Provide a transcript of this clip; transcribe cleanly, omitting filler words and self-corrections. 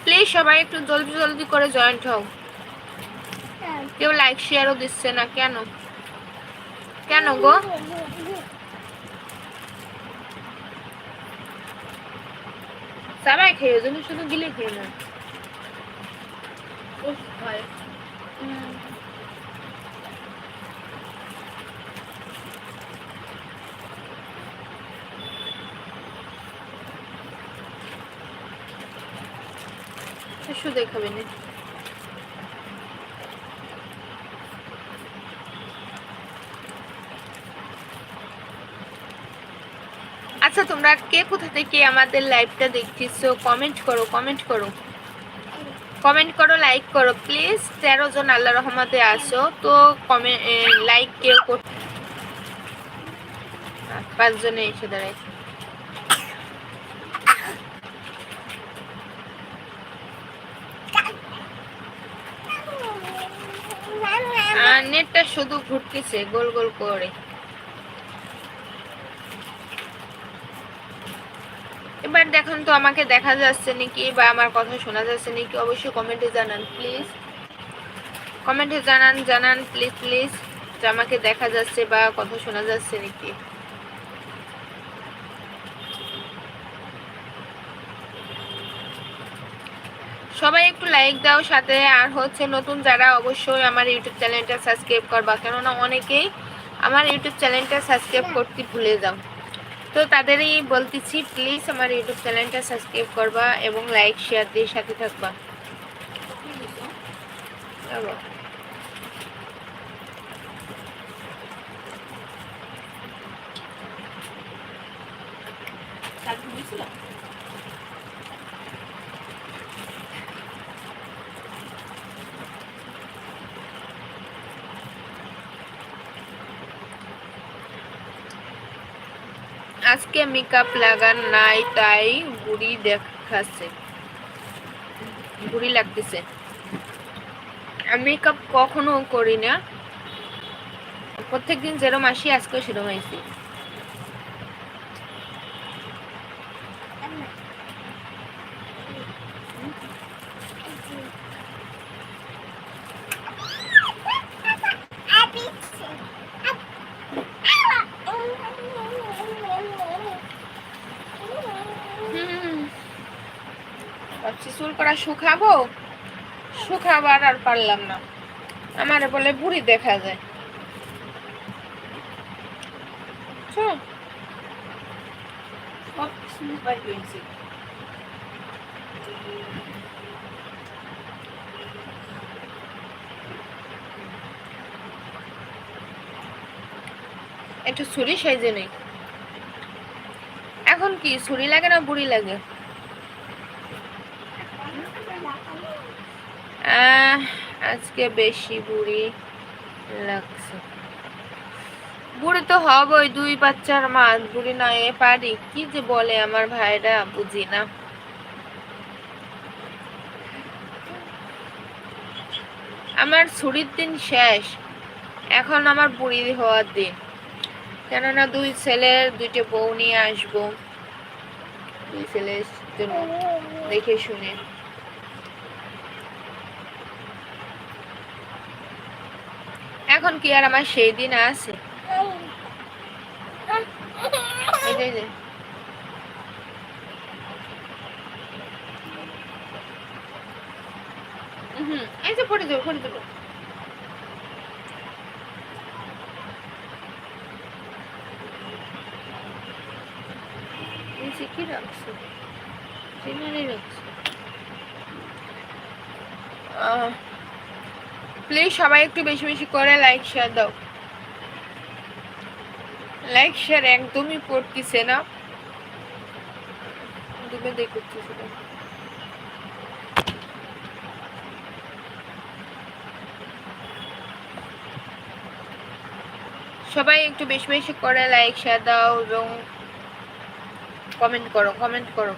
Please সবাই একটু জলদি জলদি করে জয়েন্ট হও। কেউ লাইক শেয়ারও দিচ্ছে না কেন? কেন গো? সবাই খেয়ে তুমি শুধু গিলে খেয়ে না। শুধু দেখাবে না। আচ্ছা তোমরা কে কোথা থেকে আমাদের লাইভটা দেখতেছো কমেন্ট করো, কমেন্ট করো, কমেন্ট করো, লাইক করো প্লিজ। 13 জন আল্লাহ রহমতে আসো তো কমেন্ট লাইক কেউ 5 জনে এসে দাঁড়ায়। নেটটা শুধু ঘুরতেছে গোল গোল করে। এবার দেখুন তো আমাকে দেখা যাচ্ছে নাকি বা আমার কথা শোনা যাচ্ছে নাকি, অবশ্যই কমেন্টে জানান প্লিজ। কমেন্টে জানান প্লিজ প্লিজ যে আমাকে দেখা যাচ্ছে বা কথা শোনা যাচ্ছে নাকি। সবাই একটু লাইক দাও সাথে। আর হচ্ছে নতুন যারা অবশ্যই আমার ইউটিউব চ্যানেলটা সাবস্ক্রাইব করবা, কেননা অনেকেই আমার ইউটিউব চ্যানেলটা সাবস্ক্রাইব করতে ভুলে যাও। তো তাদেরই বলতেছি প্লিজ আমার ইউটিউব চ্যানেলটা সাবস্ক্রাইব করবা এবং লাইক শেয়ার দিয়ে সাথে থাকবা। আজকে মেকআপ লাগান নাই তাই বুড়ি দেখাচ্ছে, বুড়ি লাগতেছে। আমি মেকআপ কখনো করি না, প্রত্যেকদিন যেরকম আসি আজকেও সেরকম আইছি। চুল করা শুকাবো, শুকাবার আর পারলাম না, আমারে বলে বুড়ি দেখা যায়। একটু ছুরি সাইজে নেই। এখন কি ছুরি লাগে না বুড়ি লাগে? আজকে বেশি বুড়ি লাগছে। বুড়ি তো হবই, 2 বাচ্চার মা, বুড়ি না এ পারি? কি যে বলে আমার ভাইরা, বুঝি না। আমার ছুরির দিন শেষ, এখন আমার বুড়ি হওয়ার দিন। কেননা 2 ছেলের 2টে বউ নিয়ে আসবো, 2 ছেলের জন্য দেখে শুনে। এখন কি আর আমার সেই দিন আছে? এই যে পড়ে যাবো, পড়ে যাবো। কি রাখছো? প্লিজ সবাই একটু বেশি বেশি করে লাইক শেয়ার দাও। লাইক শেয়ার একদমই পড়তেছে না, করতেছে না। সবাই একটু বেশি বেশি করে লাইক শেয়ার দাও এবং কমেন্ট করো, কমেন্ট করো।